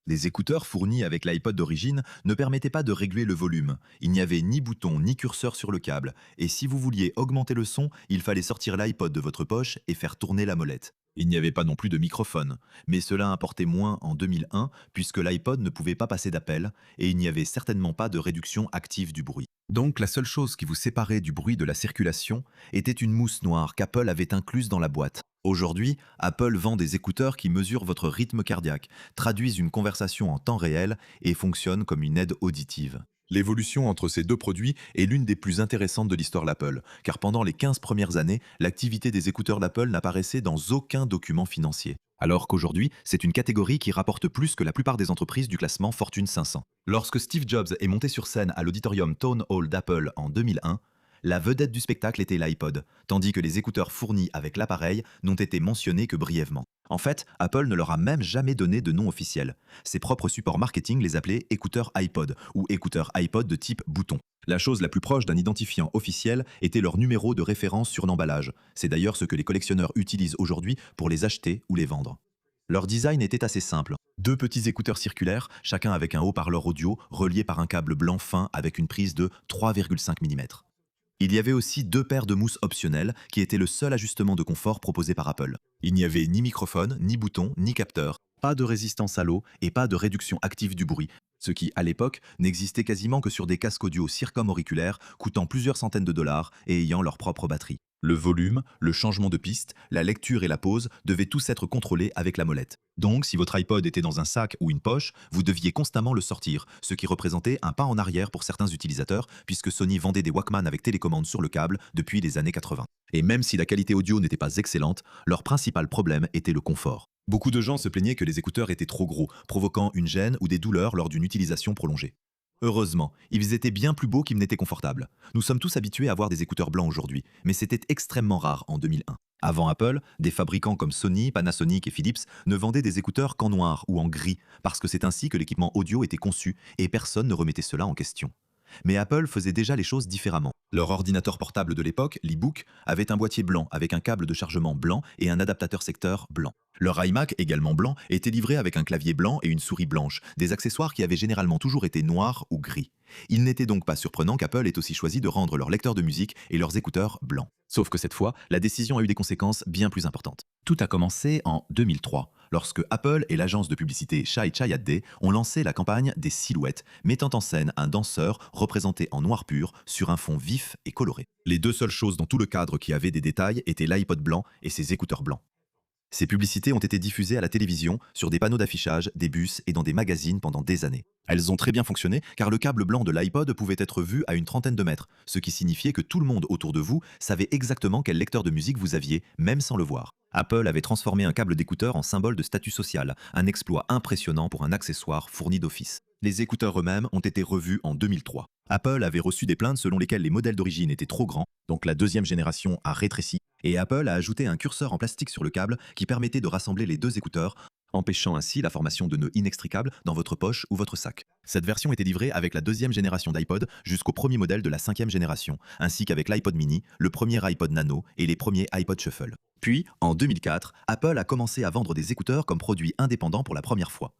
Les écouteurs fournis avec l'iPod d'origine ne permettaient pas de régler le volume. Il n'y avait ni bouton ni curseur sur le câble. Et si vous vouliez augmenter le son, il fallait sortir l'iPod de votre poche et faire tourner la molette. Il n'y avait pas non plus de microphone. Mais cela importait moins en 2001 puisque l'iPod ne pouvait pas passer d'appel et il n'y avait certainement pas de réduction active du bruit. Donc la seule chose qui vous séparait du bruit de la circulation était une mousse noire qu'Apple avait incluse dans la boîte. Aujourd'hui, Apple vend des écouteurs qui mesurent votre rythme cardiaque, traduisent une conversation en temps réel et fonctionnent comme une aide auditive. L'évolution entre ces deux produits est l'une des plus intéressantes de l'histoire d'Apple, car pendant les 15 premières années, l'activité des écouteurs d'Apple n'apparaissait dans aucun document financier. Alors qu'aujourd'hui, c'est une catégorie qui rapporte plus que la plupart des entreprises du classement Fortune 500. Lorsque Steve Jobs est monté sur scène à l'auditorium Town Hall d'Apple en 2001, la vedette du spectacle était l'iPod, tandis que les écouteurs fournis avec l'appareil n'ont été mentionnés que brièvement. En fait, Apple ne leur a même jamais donné de nom officiel. Ses propres supports marketing les appelaient écouteurs iPod ou écouteurs iPod de type bouton. La chose la plus proche d'un identifiant officiel était leur numéro de référence sur l'emballage. C'est d'ailleurs ce que les collectionneurs utilisent aujourd'hui pour les acheter ou les vendre. Leur design était assez simple. Deux petits écouteurs circulaires, chacun avec un haut-parleur audio relié par un câble blanc fin avec une prise de 3,5 mm. Il y avait aussi deux paires de mousses optionnelles qui étaient le seul ajustement de confort proposé par Apple. Il n'y avait ni microphone, ni bouton, ni capteur, pas de résistance à l'eau et pas de réduction active du bruit, ce qui, à l'époque, n'existait quasiment que sur des casques audio circumauriculaires coûtant plusieurs centaines de dollars et ayant leur propre batterie. Le volume, le changement de piste, la lecture et la pause devaient tous être contrôlés avec la molette. Donc, si votre iPod était dans un sac ou une poche, vous deviez constamment le sortir, ce qui représentait un pas en arrière pour certains utilisateurs, puisque Sony vendait des Walkman avec télécommande sur le câble depuis les années 80. Et même si la qualité audio n'était pas excellente, leur principal problème était le confort. Beaucoup de gens se plaignaient que les écouteurs étaient trop gros, provoquant une gêne ou des douleurs lors d'une utilisation prolongée. Heureusement, ils étaient bien plus beaux qu'ils n'étaient confortables. Nous sommes tous habitués à avoir des écouteurs blancs aujourd'hui, mais c'était extrêmement rare en 2001. Avant Apple, des fabricants comme Sony, Panasonic et Philips ne vendaient des écouteurs qu'en noir ou en gris, parce que c'est ainsi que l'équipement audio était conçu, et personne ne remettait cela en question. Mais Apple faisait déjà les choses différemment. Leur ordinateur portable de l'époque, l'e-book, avait un boîtier blanc avec un câble de chargement blanc et un adaptateur secteur blanc. Leur iMac, également blanc, était livré avec un clavier blanc et une souris blanche, des accessoires qui avaient généralement toujours été noirs ou gris. Il n'était donc pas surprenant qu'Apple ait aussi choisi de rendre leurs lecteurs de musique et leurs écouteurs blancs. Sauf que cette fois, la décision a eu des conséquences bien plus importantes. Tout a commencé en 2003, lorsque Apple et l'agence de publicité Chai Chayadeh ont lancé la campagne des silhouettes, mettant en scène un danseur représenté en noir pur sur un fond vif et coloré. Les deux seules choses dans tout le cadre qui avaient des détails étaient l'iPod blanc et ses écouteurs blancs. Ces publicités ont été diffusées à la télévision, sur des panneaux d'affichage, des bus et dans des magazines pendant des années. Elles ont très bien fonctionné car le câble blanc de l'iPod pouvait être vu à une trentaine de mètres, ce qui signifiait que tout le monde autour de vous savait exactement quel lecteur de musique vous aviez, même sans le voir. Apple avait transformé un câble d'écouteur en symbole de statut social, un exploit impressionnant pour un accessoire fourni d'office. Les écouteurs eux-mêmes ont été revus en 2003. Apple avait reçu des plaintes selon lesquelles les modèles d'origine étaient trop grands, donc la deuxième génération a rétréci, et Apple a ajouté un curseur en plastique sur le câble qui permettait de rassembler les deux écouteurs, empêchant ainsi la formation de nœuds inextricables dans votre poche ou votre sac. Cette version était livrée avec la deuxième génération d'iPod jusqu'au premier modèle de la cinquième génération, ainsi qu'avec l'iPod mini, le premier iPod Nano et les premiers iPod Shuffle. Puis, en 2004, Apple a commencé à vendre des écouteurs comme produits indépendants pour la première fois.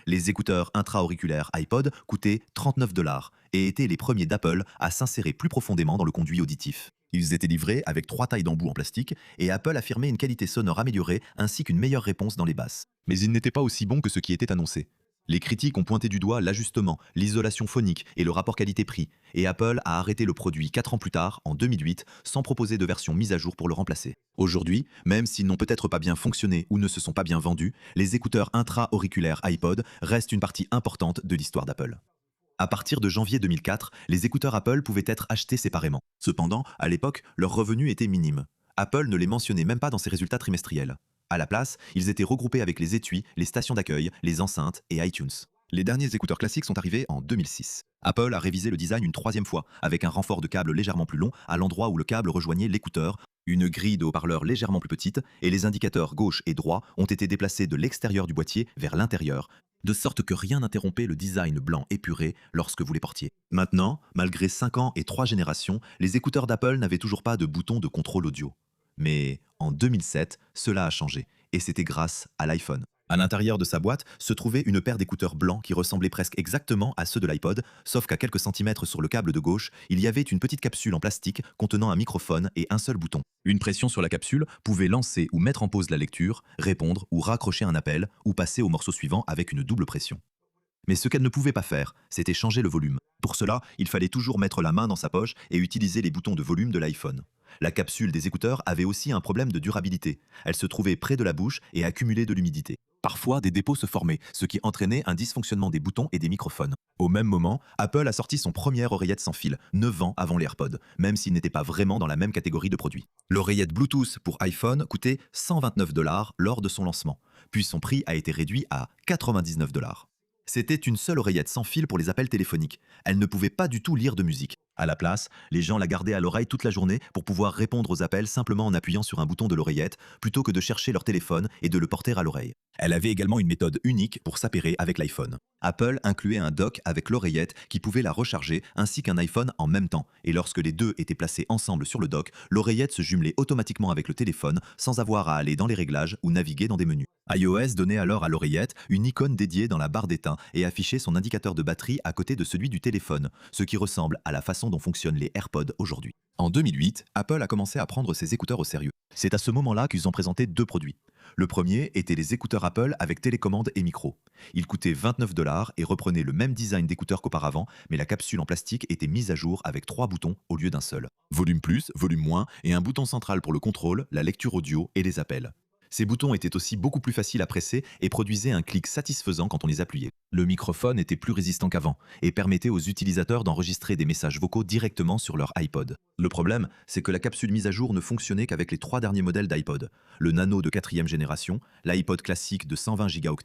Les écouteurs intra-auriculaires iPod coûtaient 39 dollars et étaient les premiers d'Apple à s'insérer plus profondément dans le conduit auditif. Ils étaient livrés avec 3 tailles d'embout en plastique et Apple affirmait une qualité sonore améliorée ainsi qu'une meilleure réponse dans les basses. Mais ils n'étaient pas aussi bons que ce qui était annoncé. Les critiques ont pointé du doigt l'ajustement, l'isolation phonique et le rapport qualité-prix, et Apple a arrêté le produit 4 ans plus tard, en 2008, sans proposer de version mise à jour pour le remplacer. Aujourd'hui, même s'ils n'ont peut-être pas bien fonctionné ou ne se sont pas bien vendus, les écouteurs intra-auriculaires iPod restent une partie importante de l'histoire d'Apple. À partir de janvier 2004, les écouteurs Apple pouvaient être achetés séparément. Cependant, à l'époque, leurs revenus étaient minimes. Apple ne les mentionnait même pas dans ses résultats trimestriels. À la place, ils étaient regroupés avec les étuis, les stations d'accueil, les enceintes et iTunes. Les derniers écouteurs classiques sont arrivés en 2006. Apple a révisé le design une troisième fois, avec un renfort de câble légèrement plus long à l'endroit où le câble rejoignait l'écouteur, une grille de haut-parleurs légèrement plus petite, et les indicateurs gauche et droit ont été déplacés de l'extérieur du boîtier vers l'intérieur, de sorte que rien n'interrompait le design blanc épuré lorsque vous les portiez. Maintenant, malgré 5 ans et 3 générations, les écouteurs d'Apple n'avaient toujours pas de bouton de contrôle audio. Mais en 2007, cela a changé, et c'était grâce à l'iPhone. À l'intérieur de sa boîte se trouvait une paire d'écouteurs blancs qui ressemblaient presque exactement à ceux de l'iPod, sauf qu'à quelques centimètres sur le câble de gauche, il y avait une petite capsule en plastique contenant un microphone et un seul bouton. Une pression sur la capsule pouvait lancer ou mettre en pause la lecture, répondre ou raccrocher un appel, ou passer au morceau suivant avec une double pression. Mais ce qu'elle ne pouvait pas faire, c'était changer le volume. Pour cela, il fallait toujours mettre la main dans sa poche et utiliser les boutons de volume de l'iPhone. La capsule des écouteurs avait aussi un problème de durabilité. Elle se trouvait près de la bouche et accumulait de l'humidité. Parfois, des dépôts se formaient, ce qui entraînait un dysfonctionnement des boutons et des microphones. Au même moment, Apple a sorti son premier oreillette sans fil, 9 ans avant les AirPods, même s'il n'était pas vraiment dans la même catégorie de produits. L'oreillette Bluetooth pour iPhone coûtait 129 dollars lors de son lancement, puis son prix a été réduit à 99 dollars. C'était une seule oreillette sans fil pour les appels téléphoniques. Elle ne pouvait pas du tout lire de musique. À la place, les gens la gardaient à l'oreille toute la journée pour pouvoir répondre aux appels simplement en appuyant sur un bouton de l'oreillette, plutôt que de chercher leur téléphone et de le porter à l'oreille. Elle avait également une méthode unique pour s'appairer avec l'iPhone. Apple incluait un dock avec l'oreillette qui pouvait la recharger ainsi qu'un iPhone en même temps. Et lorsque les deux étaient placés ensemble sur le dock, l'oreillette se jumelait automatiquement avec le téléphone sans avoir à aller dans les réglages ou naviguer dans des menus. iOS donnait alors à l'oreillette une icône dédiée dans la barre d'éteint et affichait son indicateur de batterie à côté de celui du téléphone, ce qui ressemble à la façon dont fonctionnent les AirPods aujourd'hui. En 2008, Apple a commencé à prendre ses écouteurs au sérieux. C'est à ce moment-là qu'ils ont présenté deux produits. Le premier était les écouteurs Apple avec télécommande et micro. Ils coûtaient 29 dollars et reprenaient le même design d'écouteurs qu'auparavant, mais la capsule en plastique était mise à jour avec 3 boutons au lieu d'un seul. Volume plus, volume moins et un bouton central pour le contrôle, la lecture audio et les appels. Ces boutons étaient aussi beaucoup plus faciles à presser et produisaient un clic satisfaisant quand on les appuyait. Le microphone était plus résistant qu'avant et permettait aux utilisateurs d'enregistrer des messages vocaux directement sur leur iPod. Le problème, c'est que la capsule mise à jour ne fonctionnait qu'avec les 3 derniers modèles d'iPod. Le Nano de 4e génération, l'iPod classique de 120 Go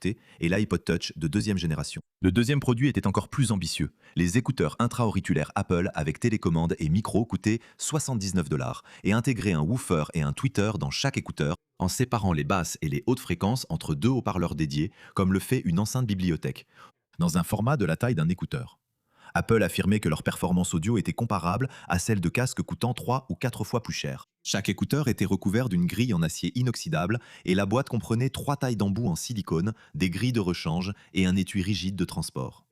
et l'iPod Touch de 2e génération. Le deuxième produit était encore plus ambitieux. Les écouteurs intra-auriculaires Apple avec télécommande et micro coûtaient 79 dollars et intégraient un woofer et un tweeter dans chaque écouteur en séparant les basses et les hautes fréquences entre deux haut-parleurs dédiés, comme le fait une enceinte bibliothèque, dans un format de la taille d'un écouteur. Apple affirmait que leur performance audio était comparable à celle de casques coûtant 3 ou 4 fois plus cher. Chaque écouteur était recouvert d'une grille en acier inoxydable et la boîte comprenait 3 tailles d'embout en silicone, des grilles de rechange et un étui rigide de transport.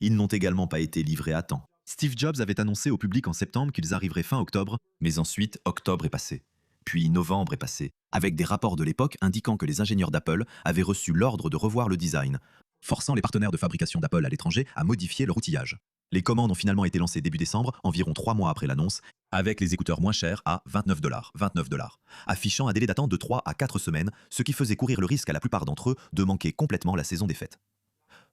Ils n'ont également pas été livrés à temps. Steve Jobs avait annoncé au public en septembre qu'ils arriveraient fin octobre, mais ensuite octobre est passé. Puis novembre est passé, avec des rapports de l'époque indiquant que les ingénieurs d'Apple avaient reçu l'ordre de revoir le design, forçant les partenaires de fabrication d'Apple à l'étranger à modifier leur outillage. Les commandes ont finalement été lancées début décembre, environ 3 mois après l'annonce, avec les écouteurs moins chers à 29 dollars, affichant un délai d'attente de 3 à 4 semaines, ce qui faisait courir le risque à la plupart d'entre eux de manquer complètement la saison des fêtes.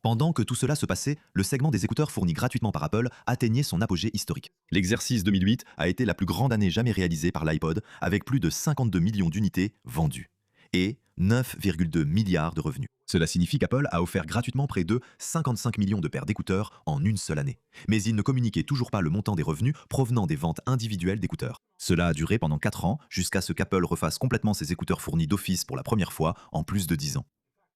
Pendant que tout cela se passait, le segment des écouteurs fournis gratuitement par Apple atteignait son apogée historique. L'exercice 2008 a été la plus grande année jamais réalisée par l'iPod, avec plus de 52 millions d'unités vendues et 9,2 milliards de revenus. Cela signifie qu'Apple a offert gratuitement près de 55 millions de paires d'écouteurs en une seule année. Mais il ne communiquait toujours pas le montant des revenus provenant des ventes individuelles d'écouteurs. Cela a duré pendant 4 ans, jusqu'à ce qu'Apple refasse complètement ses écouteurs fournis d'office pour la première fois en plus de 10 ans.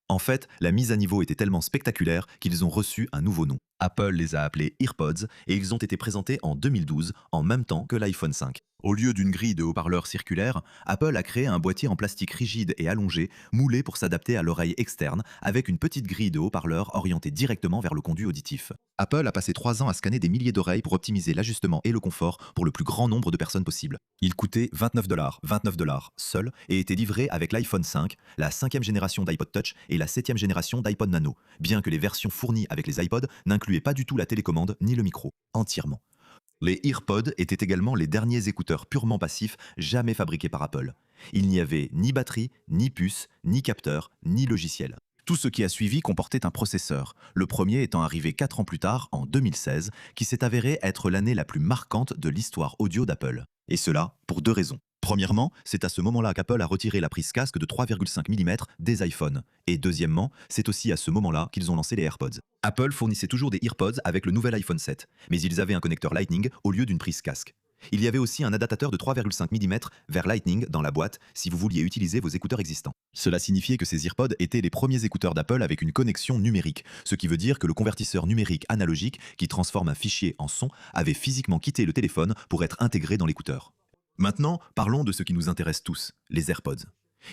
En fait, la mise à niveau était tellement spectaculaire qu'ils ont reçu un nouveau nom. Apple les a appelés EarPods et ils ont été présentés en 2012, en même temps que l'iPhone 5. Au lieu d'une grille de haut-parleurs circulaire, Apple a créé un boîtier en plastique rigide et allongé, moulé pour s'adapter à l'oreille externe, avec une petite grille de haut-parleurs orientée directement vers le conduit auditif. Apple a passé 3 ans à scanner des milliers d'oreilles pour optimiser l'ajustement et le confort pour le plus grand nombre de personnes possible. Il coûtait 29 dollars seul et était livré avec l'iPhone 5, la 5e génération d'iPod Touch et la 7e génération d'iPod Nano, bien que les versions fournies avec les iPods n'incluaient pas du tout la télécommande ni le micro, entièrement. Les EarPods étaient également les derniers écouteurs purement passifs jamais fabriqués par Apple. Il n'y avait ni batterie, ni puce, ni capteur, ni logiciel. Tout ce qui a suivi comportait un processeur, le premier étant arrivé 4 ans plus tard, en 2016, qui s'est avéré être l'année la plus marquante de l'histoire audio d'Apple. Et cela pour 2 raisons. Premièrement, c'est à ce moment-là qu'Apple a retiré la prise casque de 3,5 mm des iPhones. Et deuxièmement, c'est aussi à ce moment-là qu'ils ont lancé les AirPods. Apple fournissait toujours des EarPods avec le nouvel iPhone 7, mais ils avaient un connecteur Lightning au lieu d'une prise casque. Il y avait aussi un adaptateur de 3,5 mm vers Lightning dans la boîte si vous vouliez utiliser vos écouteurs existants. Cela signifiait que ces EarPods étaient les premiers écouteurs d'Apple avec une connexion numérique, ce qui veut dire que le convertisseur numérique analogique qui transforme un fichier en son avait physiquement quitté le téléphone pour être intégré dans l'écouteur. Maintenant, parlons de ce qui nous intéresse tous, les AirPods.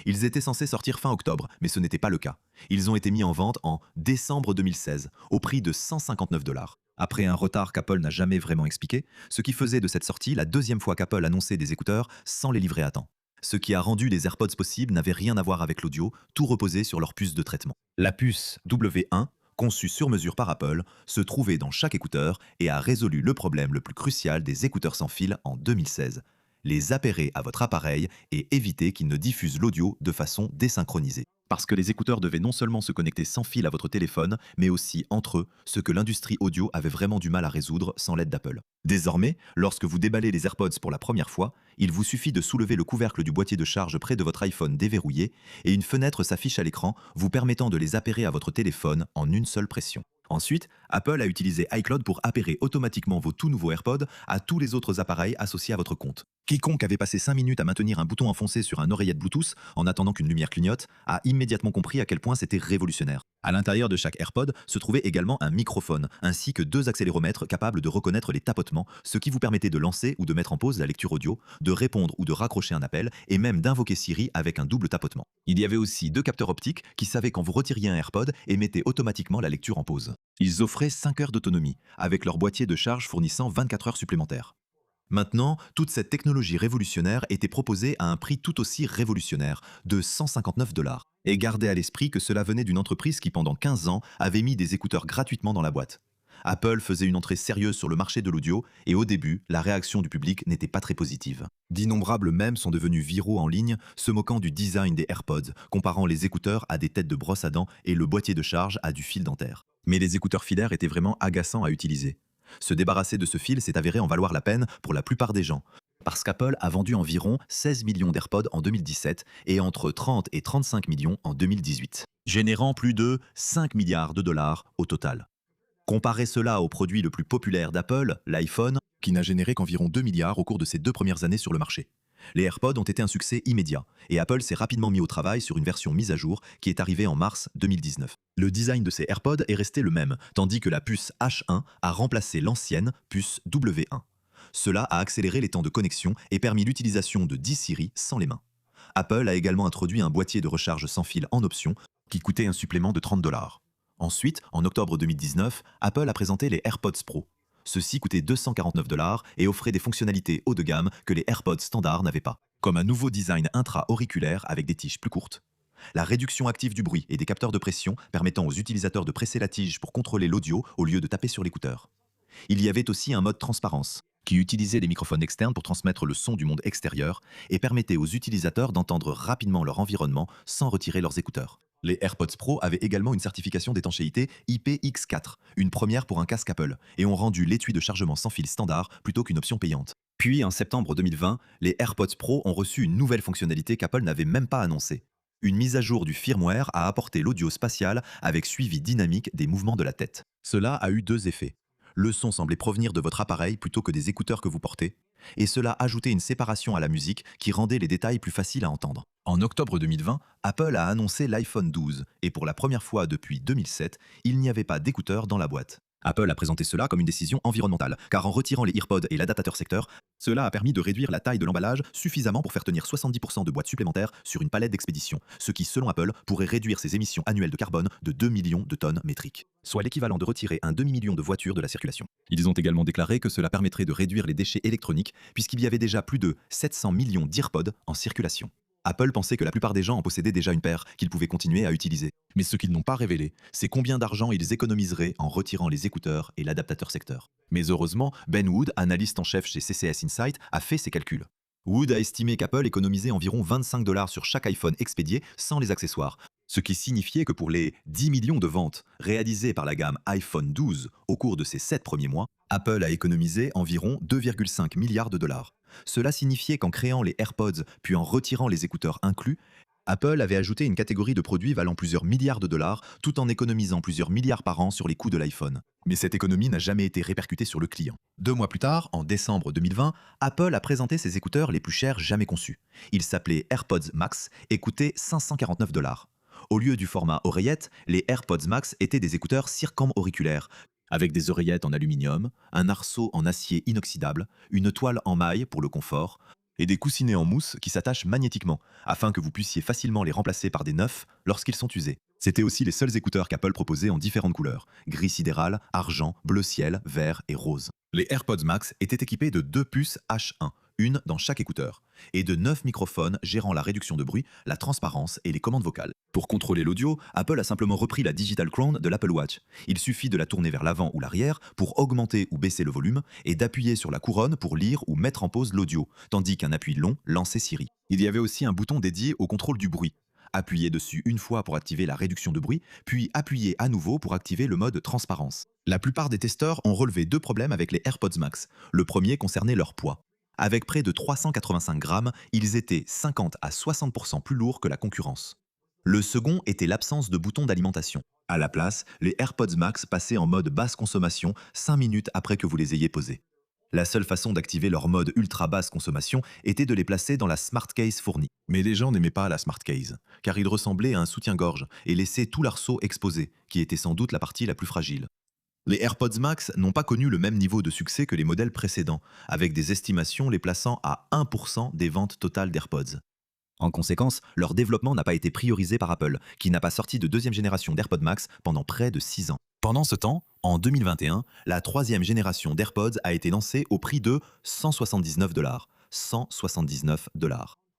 Ils étaient censés sortir fin octobre, mais ce n'était pas le cas. Ils ont été mis en vente en décembre 2016, au prix de 159 $. Après un retard qu'Apple n'a jamais vraiment expliqué, ce qui faisait de cette sortie la deuxième fois qu'Apple annonçait des écouteurs sans les livrer à temps. Ce qui a rendu les AirPods possibles n'avait rien à voir avec l'audio, tout reposait sur leur puce de traitement. La puce W1, conçue sur mesure par Apple, se trouvait dans chaque écouteur et a résolu le problème le plus crucial des écouteurs sans fil en 2016. Les appairer à votre appareil et éviter qu'ils ne diffusent l'audio de façon désynchronisée. Parce que les écouteurs devaient non seulement se connecter sans fil à votre téléphone, mais aussi entre eux, ce que l'industrie audio avait vraiment du mal à résoudre sans l'aide d'Apple. Désormais, lorsque vous déballez les AirPods pour la première fois, il vous suffit de soulever le couvercle du boîtier de charge près de votre iPhone déverrouillé et une fenêtre s'affiche à l'écran vous permettant de les appairer à votre téléphone en une seule pression. Ensuite, Apple a utilisé iCloud pour appairer automatiquement vos tout nouveaux AirPods à tous les autres appareils associés à votre compte. Quiconque avait passé 5 minutes à maintenir un bouton enfoncé sur un oreillette Bluetooth en attendant qu'une lumière clignote a immédiatement compris à quel point c'était révolutionnaire. À l'intérieur de chaque AirPod se trouvait également un microphone, ainsi que 2 accéléromètres capables de reconnaître les tapotements, ce qui vous permettait de lancer ou de mettre en pause la lecture audio, de répondre ou de raccrocher un appel, et même d'invoquer Siri avec un double tapotement. Il y avait aussi 2 capteurs optiques qui savaient quand vous retiriez un AirPod et mettaient automatiquement la lecture en pause. Ils offraient 5 heures d'autonomie, avec leur boîtier de charge fournissant 24 heures supplémentaires. Maintenant, toute cette technologie révolutionnaire était proposée à un prix tout aussi révolutionnaire, de 159 $. Et gardez à l'esprit que cela venait d'une entreprise qui pendant 15 ans avait mis des écouteurs gratuitement dans la boîte. Apple faisait une entrée sérieuse sur le marché de l'audio et au début, la réaction du public n'était pas très positive. D'innombrables mèmes sont devenus viraux en ligne, se moquant du design des AirPods, comparant les écouteurs à des têtes de brosse à dents et le boîtier de charge à du fil dentaire. Mais les écouteurs filaires étaient vraiment agaçants à utiliser. Se débarrasser de ce fil s'est avéré en valoir la peine pour la plupart des gens, parce qu'Apple a vendu environ 16 millions d'AirPods en 2017 et entre 30 et 35 millions en 2018, générant plus de 5 milliards de dollars au total. Comparez cela au produit le plus populaire d'Apple, l'iPhone, qui n'a généré qu'environ 2 milliards au cours de ses 2 premières années sur le marché. Les AirPods ont été un succès immédiat, et Apple s'est rapidement mis au travail sur une version mise à jour qui est arrivée en mars 2019. Le design de ces AirPods est resté le même, tandis que la puce H1 a remplacé l'ancienne puce W1. Cela a accéléré les temps de connexion et permis l'utilisation de 10 Siri sans les mains. Apple a également introduit un boîtier de recharge sans fil en option qui coûtait un supplément de 30 $. Ensuite, en octobre 2019, Apple a présenté les AirPods Pro. Ceux-ci coûtaient 249 $ et offraient des fonctionnalités haut de gamme que les AirPods standards n'avaient pas, comme un nouveau design intra-auriculaire avec des tiges plus courtes, la réduction active du bruit et des capteurs de pression permettant aux utilisateurs de presser la tige pour contrôler l'audio au lieu de taper sur l'écouteur. Il y avait aussi un mode transparence, qui utilisait les microphones externes pour transmettre le son du monde extérieur et permettait aux utilisateurs d'entendre rapidement leur environnement sans retirer leurs écouteurs. Les AirPods Pro avaient également une certification d'étanchéité IPX4, une première pour un casque Apple, et ont rendu l'étui de chargement sans fil standard plutôt qu'une option payante. Puis, en septembre 2020, les AirPods Pro ont reçu une nouvelle fonctionnalité qu'Apple n'avait même pas annoncée. Une mise à jour du firmware a apporté l'audio spatial avec suivi dynamique des mouvements de la tête. Cela a eu 2 effets. Le son semblait provenir de votre appareil plutôt que des écouteurs que vous portez, et cela ajoutait une séparation à la musique qui rendait les détails plus faciles à entendre. En octobre 2020, Apple a annoncé l'iPhone 12, et pour la première fois depuis 2007, il n'y avait pas d'écouteurs dans la boîte. Apple a présenté cela comme une décision environnementale, car en retirant les AirPods et l'adaptateur secteur, cela a permis de réduire la taille de l'emballage suffisamment pour faire tenir 70% de boîtes supplémentaires sur une palette d'expédition, ce qui, selon Apple, pourrait réduire ses émissions annuelles de carbone de 2 millions de tonnes métriques, soit l'équivalent de retirer un demi-million de voitures de la circulation. Ils ont également déclaré que cela permettrait de réduire les déchets électroniques, puisqu'il y avait déjà plus de 700 millions d'AirPods en circulation. Apple pensait que la plupart des gens en possédaient déjà une paire qu'ils pouvaient continuer à utiliser. Mais ce qu'ils n'ont pas révélé, c'est combien d'argent ils économiseraient en retirant les écouteurs et l'adaptateur secteur. Mais heureusement, Ben Wood, analyste en chef chez CCS Insight, a fait ses calculs. Wood a estimé qu'Apple économisait environ 25 $ sur chaque iPhone expédié sans les accessoires, ce qui signifiait que pour les 10 millions de ventes réalisées par la gamme iPhone 12 au cours de ces 7 premiers mois, Apple a économisé environ 2,5 milliards de dollars. Cela signifiait qu'en créant les AirPods puis en retirant les écouteurs inclus, Apple avait ajouté une catégorie de produits valant plusieurs milliards de dollars tout en économisant plusieurs milliards par an sur les coûts de l'iPhone. Mais cette économie n'a jamais été répercutée sur le client. 2 mois plus tard, en décembre 2020, Apple a présenté ses écouteurs les plus chers jamais conçus. Ils s'appelaient AirPods Max et coûtaient 549 $. Au lieu du format oreillette, les AirPods Max étaient des écouteurs circum-auriculaires, avec des oreillettes en aluminium, un arceau en acier inoxydable, une toile en maille pour le confort, et des coussinets en mousse qui s'attachent magnétiquement, afin que vous puissiez facilement les remplacer par des neufs lorsqu'ils sont usés. C'étaient aussi les seuls écouteurs qu'Apple proposait en différentes couleurs, gris sidéral, argent, bleu ciel, vert et rose. Les AirPods Max étaient équipés de deux puces H1, une dans chaque écouteur, et de 9 microphones gérant la réduction de bruit, la transparence et les commandes vocales. Pour contrôler l'audio, Apple a simplement repris la Digital Crown de l'Apple Watch. Il suffit de la tourner vers l'avant ou l'arrière pour augmenter ou baisser le volume et d'appuyer sur la couronne pour lire ou mettre en pause l'audio, tandis qu'un appui long lançait Siri. Il y avait aussi un bouton dédié au contrôle du bruit. Appuyez dessus une fois pour activer la réduction de bruit, puis appuyez à nouveau pour activer le mode transparence. La plupart des testeurs ont relevé deux problèmes avec les AirPods Max. Le premier concernait leur poids. Avec près de 385 grammes, ils étaient 50 à 60% plus lourds que la concurrence. Le second était l'absence de bouton d'alimentation. À la place, les AirPods Max passaient en mode basse consommation 5 minutes après que vous les ayez posés. La seule façon d'activer leur mode ultra basse consommation était de les placer dans la Smart Case fournie. Mais les gens n'aimaient pas la Smart Case, car il ressemblait à un soutien-gorge et laissait tout l'arceau exposé, qui était sans doute la partie la plus fragile. Les AirPods Max n'ont pas connu le même niveau de succès que les modèles précédents, avec des estimations les plaçant à 1% des ventes totales d'AirPods. En conséquence, leur développement n'a pas été priorisé par Apple, qui n'a pas sorti de deuxième génération d'AirPods Max pendant près de 6 ans. Pendant ce temps, en 2021, la troisième génération d'AirPods a été lancée au prix de 179 $. 179 $.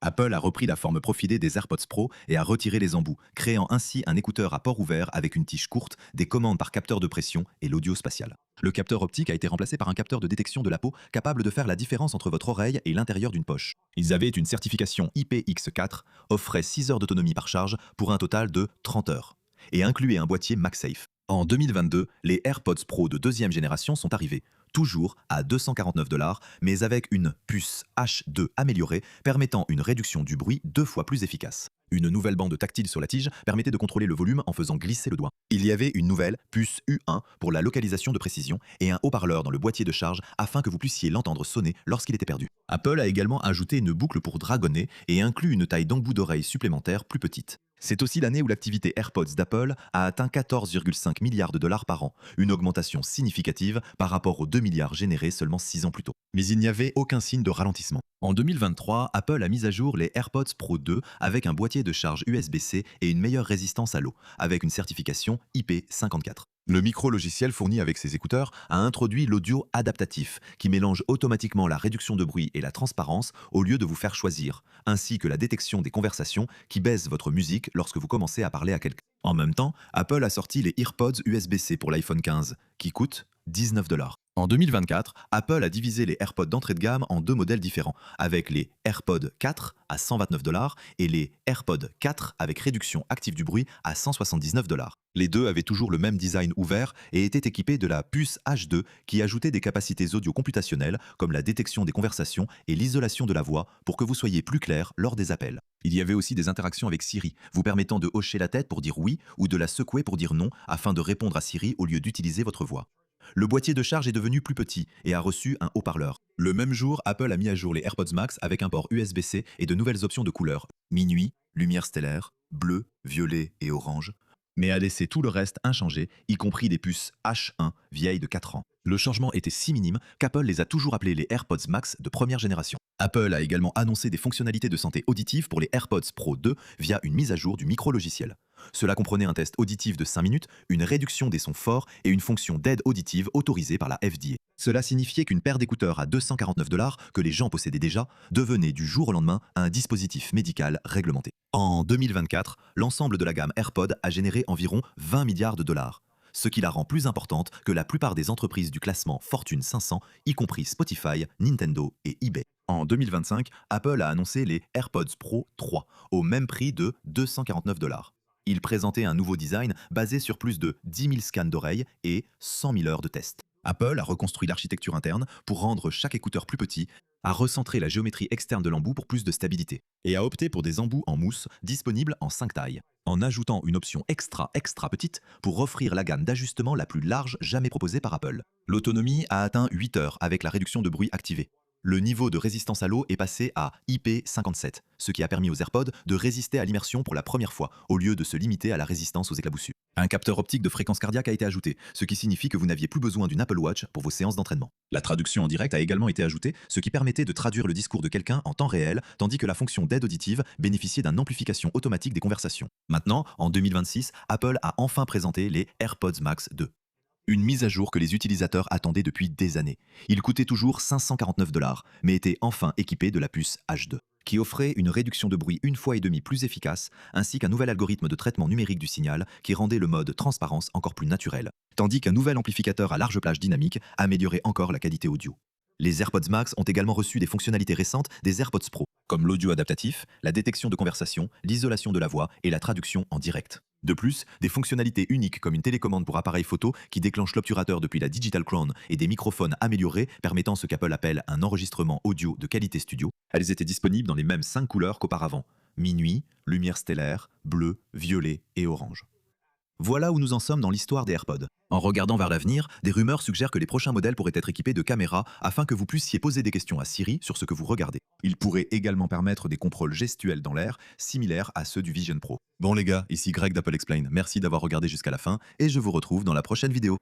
Apple a repris la forme profilée des AirPods Pro et a retiré les embouts, créant ainsi un écouteur à port ouvert avec une tige courte, des commandes par capteur de pression et l'audio spatial. Le capteur optique a été remplacé par un capteur de détection de la peau capable de faire la différence entre votre oreille et l'intérieur d'une poche. Ils avaient une certification IPX4, offraient 6 heures d'autonomie par charge pour un total de 30 heures, et incluaient un boîtier MagSafe. En 2022, les AirPods Pro de deuxième génération sont arrivés, toujours à 249 $, mais avec une puce H2 améliorée permettant une réduction du bruit 2 fois plus efficace. Une nouvelle bande tactile sur la tige permettait de contrôler le volume en faisant glisser le doigt. Il y avait une nouvelle puce U1 pour la localisation de précision et un haut-parleur dans le boîtier de charge afin que vous puissiez l'entendre sonner lorsqu'il était perdu. Apple a également ajouté une boucle pour dragonner et inclus une taille d'embout d'oreille supplémentaire plus petite. C'est aussi l'année où l'activité AirPods d'Apple a atteint 14,5 milliards de dollars par an, une augmentation significative par rapport aux 2 milliards générés seulement 6 ans plus tôt. Mais il n'y avait aucun signe de ralentissement. En 2023, Apple a mis à jour les AirPods Pro 2 avec un boîtier de charge USB-C et une meilleure résistance à l'eau, avec une certification IP54. Le micro-logiciel fourni avec ces écouteurs a introduit l'audio adaptatif, qui mélange automatiquement la réduction de bruit et la transparence au lieu de vous faire choisir, ainsi que la détection des conversations qui baisse votre musique lorsque vous commencez à parler à quelqu'un. En même temps, Apple a sorti les EarPods USB-C pour l'iPhone 15, qui coûtent 19 $. En 2024, Apple a divisé les AirPods d'entrée de gamme en deux modèles différents, avec les AirPods 4 à 129 $ et les AirPods 4 avec réduction active du bruit à 179 $. Les deux avaient toujours le même design ouvert et étaient équipés de la puce H2 qui ajoutait des capacités audio computationnelles comme la détection des conversations et l'isolation de la voix pour que vous soyez plus clair lors des appels. Il y avait aussi des interactions avec Siri, vous permettant de hocher la tête pour dire oui ou de la secouer pour dire non afin de répondre à Siri au lieu d'utiliser votre voix. Le boîtier de charge est devenu plus petit et a reçu un haut-parleur. Le même jour, Apple a mis à jour les AirPods Max avec un port USB-C et de nouvelles options de couleurs. Minuit, lumière stellaire, bleu, violet et orange. Mais a laissé tout le reste inchangé, y compris des puces H1 vieilles de 4 ans. Le changement était si minime qu'Apple les a toujours appelés les AirPods Max de première génération. Apple a également annoncé des fonctionnalités de santé auditive pour les AirPods Pro 2 via une mise à jour du micro-logiciel. Cela comprenait un test auditif de 5 minutes, une réduction des sons forts et une fonction d'aide auditive autorisée par la FDA. Cela signifiait qu'une paire d'écouteurs à 249 $, que les gens possédaient déjà, devenait du jour au lendemain un dispositif médical réglementé. En 2024, l'ensemble de la gamme AirPod a généré environ 20 milliards de dollars, ce qui la rend plus importante que la plupart des entreprises du classement Fortune 500, y compris Spotify, Nintendo et eBay. En 2025, Apple a annoncé les AirPods Pro 3 au même prix de 249 $. Il présentait un nouveau design basé sur plus de 10 000 scans d'oreilles et 100 000 heures de tests. Apple a reconstruit l'architecture interne pour rendre chaque écouteur plus petit, a recentré la géométrie externe de l'embout pour plus de stabilité, et a opté pour des embouts en mousse disponibles en 5 tailles, en ajoutant une option extra petite pour offrir la gamme d'ajustement la plus large jamais proposée par Apple. L'autonomie a atteint 8 heures avec la réduction de bruit activée. Le niveau de résistance à l'eau est passé à IP57, ce qui a permis aux AirPods de résister à l'immersion pour la première fois, au lieu de se limiter à la résistance aux éclaboussures. Un capteur optique de fréquence cardiaque a été ajouté, ce qui signifie que vous n'aviez plus besoin d'une Apple Watch pour vos séances d'entraînement. La traduction en direct a également été ajoutée, ce qui permettait de traduire le discours de quelqu'un en temps réel, tandis que la fonction d'aide auditive bénéficiait d'une amplification automatique des conversations. Maintenant, en 2026, Apple a enfin présenté les AirPods Max 2. Une mise à jour que les utilisateurs attendaient depuis des années. Il coûtait toujours 549 $, mais était enfin équipé de la puce H2, qui offrait une réduction de bruit 1,5 fois plus efficace, ainsi qu'un nouvel algorithme de traitement numérique du signal qui rendait le mode transparence encore plus naturel, tandis qu'un nouvel amplificateur à large plage dynamique améliorait encore la qualité audio. Les AirPods Max ont également reçu des fonctionnalités récentes des AirPods Pro, comme l'audio adaptatif, la détection de conversation, l'isolation de la voix et la traduction en direct. De plus, des fonctionnalités uniques comme une télécommande pour appareil photo qui déclenche l'obturateur depuis la Digital Crown et des microphones améliorés permettant ce qu'Apple appelle un enregistrement audio de qualité studio, elles étaient disponibles dans les mêmes 5 couleurs qu'auparavant: minuit, lumière stellaire, bleu, violet et orange. Voilà où nous en sommes dans l'histoire des AirPods. En regardant vers l'avenir, des rumeurs suggèrent que les prochains modèles pourraient être équipés de caméras afin que vous puissiez poser des questions à Siri sur ce que vous regardez. Ils pourraient également permettre des contrôles gestuels dans l'air, similaires à ceux du Vision Pro. Bon les gars, ici Greg d'Apple Explain. Merci d'avoir regardé jusqu'à la fin et je vous retrouve dans la prochaine vidéo.